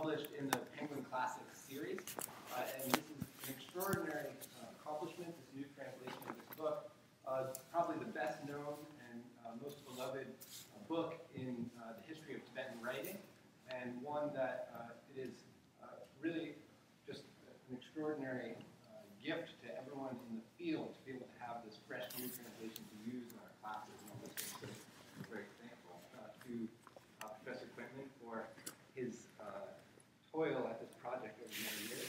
published in the Penguin Classics series. And this is an extraordinary accomplishment, this new translation of this book. Probably the best known and most beloved book in the history of Tibetan writing, and one that it is really just an extraordinary gift to everyone in the field to be able to have this fresh new translation to use in our classes. And all this. So I'm very thankful to Professor Quintman for his toil at this project over many years.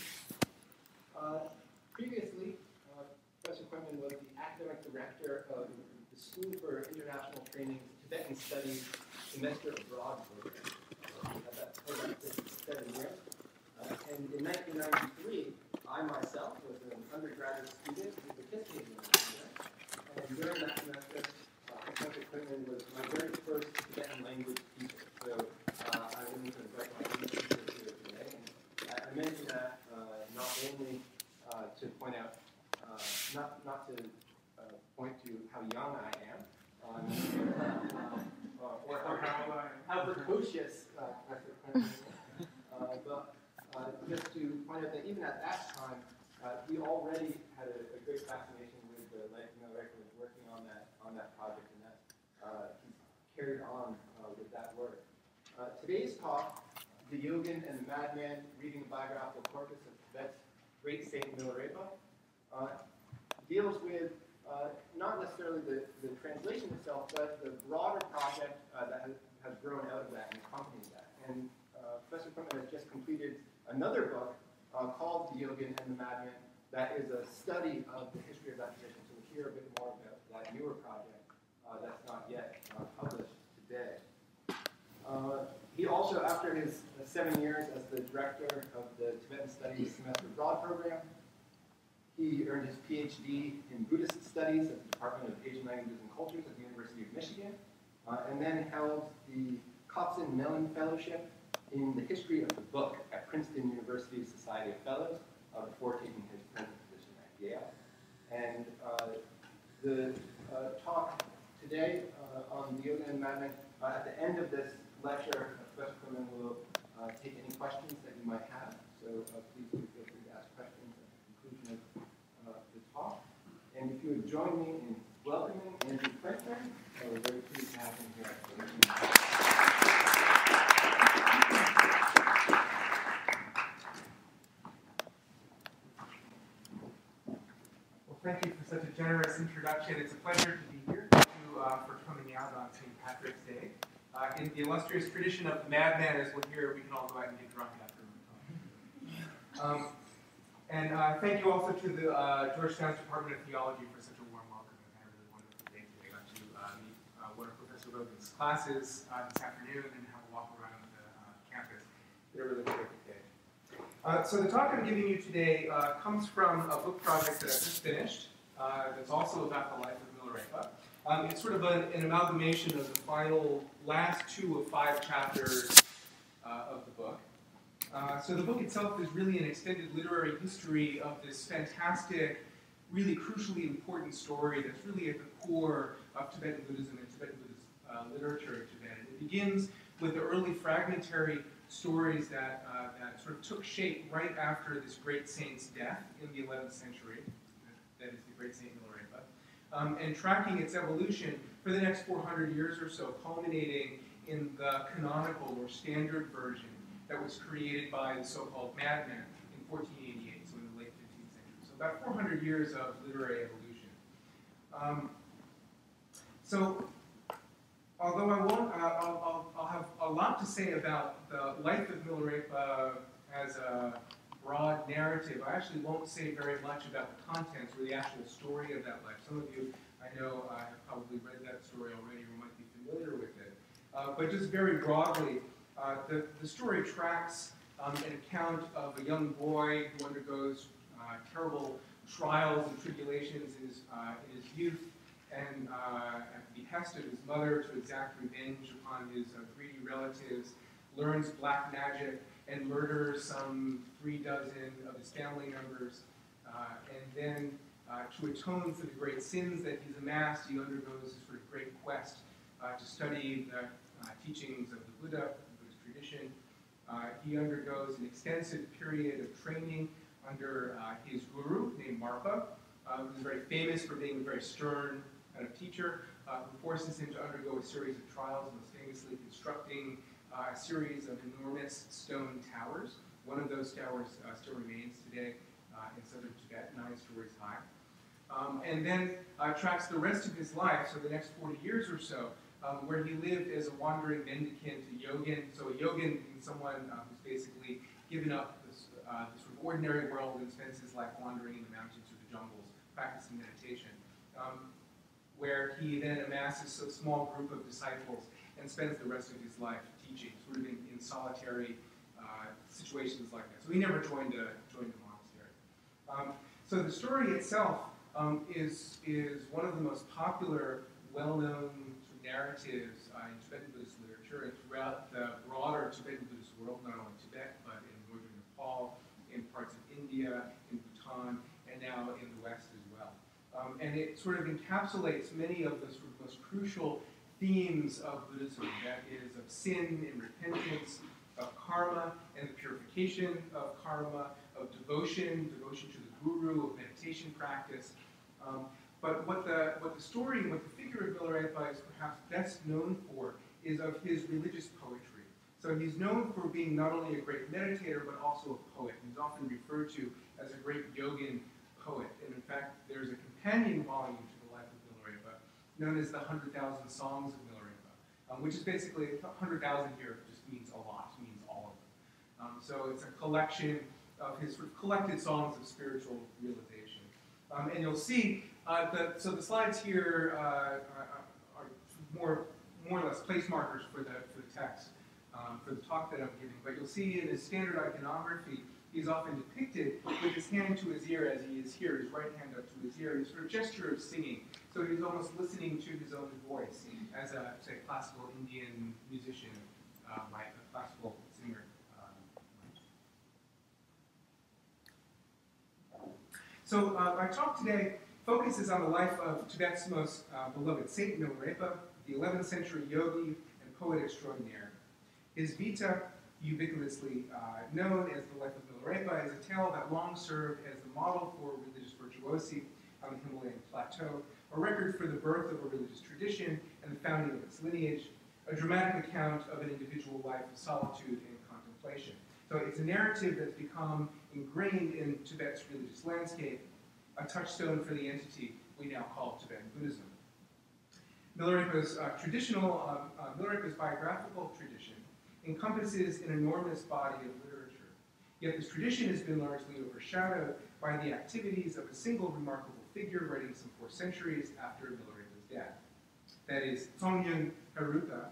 Previously, Professor Quintman was the academic director of the School for International Training's Tibetan Studies Semester Abroad program. At that program for 7 years. And in 1993, I myself was an undergraduate student who participated in that semester. And during that semester, Professor Quintman was my very first Tibetan language teacher. So I wanted to invite my own teacher here today. And I mention that not only to point out, not to point to how young I am, or how precocious Professor Quintman is, but just to point out that even at that time, he already had a great fascination with the Life of Milarepa, was working on that project, and that he's carried on with that work. Today's talk, The Yogin and the Madman, Reading the Biographical Corpus of Tibet's Great Saint Milarepa, deals with not necessarily the translation itself, but the broader project that has grown out of that and accompanied that. And Professor Quintman has just completed another book called The Yogin and the Madman that is a study of the history of that tradition. So we'll hear a bit more about that newer project that's not yet published today. He also, after his 7 years as the director of the Tibetan Studies Semester Abroad program, he earned his PhD in Buddhist Studies at the Department of Asian Languages and Cultures at the University of Michigan, and then held the Kotzen Mellon Fellowship in the History of the Book at Princeton University Society of Fellows before taking his present position at Yale. And the talk today on the Yogin and Madman, at the end of this lecture, Professor Quintman will take any questions that you might have. So please do feel free to ask questions at the conclusion of the talk. And if you would join me in welcoming Andrew Quintman, we're very pleased to have him here. Thank you for such a generous introduction. It's a pleasure to be here. Thank you for coming out on St. Patrick's Day. In the illustrious tradition of Madman, as we'll hear, we can all go out and get drunk after we talk. And thank you also to the Georgetown Department of Theology for such a warm welcome. I had a really wonderful day today. I got to meet one of Professor Yogins' classes this afternoon and have a walk around the campus. It's a really terrific day. So the talk I'm giving you today comes from a book project that I've just finished that's also about the life of Milarepa. It's sort of an amalgamation of the last 2 of 5 chapters of the book. So the book itself is really an extended literary history of this fantastic, really crucially important story that's really at the core of Tibetan Buddhism and Tibetan Buddhist literature in Tibet. And it begins with the early fragmentary stories that sort of took shape right after this great saint's death in the 11th century. That is the great Saint Milarepa. And tracking its evolution for the next 400 years or so, culminating in the canonical or standard version that was created by the so-called Madman in 1488, so in the late 15th century. So about 400 years of literary evolution. So although I'll have a lot to say about the life of Milarepa as a broad narrative, I actually won't say very much about the contents or the actual story of that life. Some of you, I know, have probably read that story already or might be familiar with it. But just very broadly, the story tracks an account of a young boy who undergoes terrible trials and tribulations in his youth, and at the behest of his mother to exact revenge upon his greedy relatives, learns black magic and murders some 36 of his family members, and then to atone for the great sins that he's amassed, he undergoes a sort of great quest to study the teachings of the Buddha, the Buddhist tradition, He undergoes an extensive period of training under his guru named Marpa, who's very famous for being a very stern kind of teacher, who forces him to undergo a series of trials, most famously constructing a series of enormous stone towers. One of those towers still remains today in southern Tibet, 9 stories high. And then tracks the rest of his life, so the next 40 years or so, where he lived as a wandering mendicant, a yogin. So a yogin is someone who's basically given up this sort of ordinary world and spends his life wandering in the mountains or the jungles, practicing meditation, where he then amasses a small group of disciples and spends the rest of his life teaching, sort of in solitary situations like that. So he never joined a monastery. So the story itself is one of the most popular, well-known narratives in Tibetan Buddhist literature and throughout the broader Tibetan Buddhist world, not only Tibet, but in northern Nepal, in parts of India, in Bhutan, and now in the West as well. And it sort of encapsulates many of the sort of most crucial themes of Buddhism, that is, of sin and repentance, of karma and the purification of karma, of devotion to the guru, of meditation practice. But what the story and what the figure of Milarepa is perhaps best known for is of his religious poetry. So he's known for being not only a great meditator, but also a poet. He's often referred to as a great Yogin poet. And in fact, there's a companion volume to the Life of Milarepa known as the 100,000 Songs of Milarepa, which is basically, 100,000 here just means a lot, means all of them. So it's a collection of his sort of collected songs of spiritual realization. And you'll see, so the slides here are more or less place markers for the text, for the talk that I'm giving. But you'll see in his standard iconography, he's often depicted with his hand to his ear as he is here, his right hand up to his ear, his sort of gesture of singing. So he's almost listening to his own voice as a, say, classical Indian musician, like a classical singer. So my talk today focuses on the life of Tibet's most beloved saint, Milarepa, the 11th century yogi and poet extraordinaire. His Vita, ubiquitously known as the Life of Milarepa, is a tale that long served as the model for religious virtuosi on the Himalayan plateau, a record for the birth of a religious tradition and the founding of its lineage, a dramatic account of an individual life of solitude and contemplation. So it's a narrative that's become ingrained in Tibet's religious landscape, a touchstone for the entity we now call Tibetan Buddhism. Milarepa's Milarepa's biographical tradition encompasses an enormous body of literature. Yet this tradition has been largely overshadowed by the activities of a single remarkable figure writing some 4 centuries after Milarepa's death. That is, Tsongyön Haruka,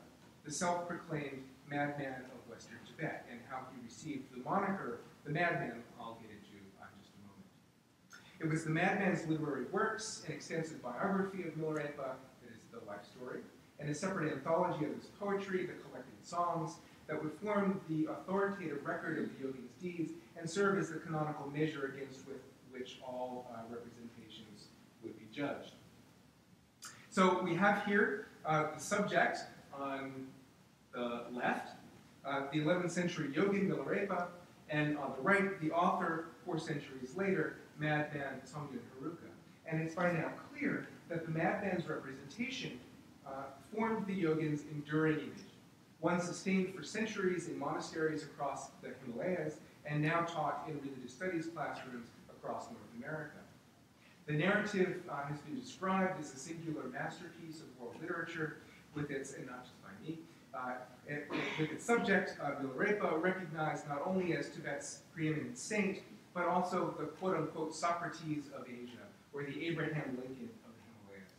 the self-proclaimed madman of Western Tibet, and how he received the moniker, the Madman, I'll get into in just a moment. It was the madman's literary works, an extensive biography of Milarepa, that is the life story, and a separate anthology of his poetry, the collected songs, that would form the authoritative record of the yogi's deeds and serve as the canonical measure against which all representations would be judged. So we have here the subject on the left, the 11th century Yogin Milarepa, and on the right, the author, 4 centuries later, Madman Tsongyön Haruka. And it's by now clear that the madman's representation formed the yogin's enduring image, one sustained for centuries in monasteries across the Himalayas and now taught in religious studies classrooms across North America. The narrative has been described as a singular masterpiece of world literature with its, and not just by me, with its subject, Milarepa, recognized not only as Tibet's preeminent saint, but also the quote-unquote Socrates of Asia, or the Abraham Lincoln of the Himalayas.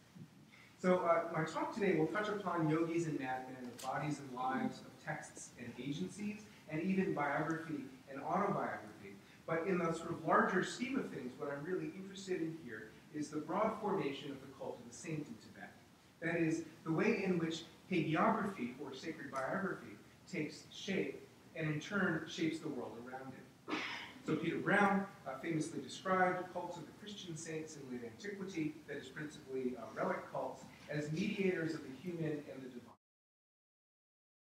So my talk today will touch upon yogis and madmen, the bodies and lives of texts and agencies, and even biography and autobiography. But in the sort of larger scheme of things, what I'm really interested in here is the broad formation of the cult of the saint in Tibet. That is, the way in which hagiography, or sacred biography, takes shape and in turn shapes the world around it. So Peter Brown famously described cults of the Christian saints in late antiquity, that is principally relic cults, as mediators of the human and the divine.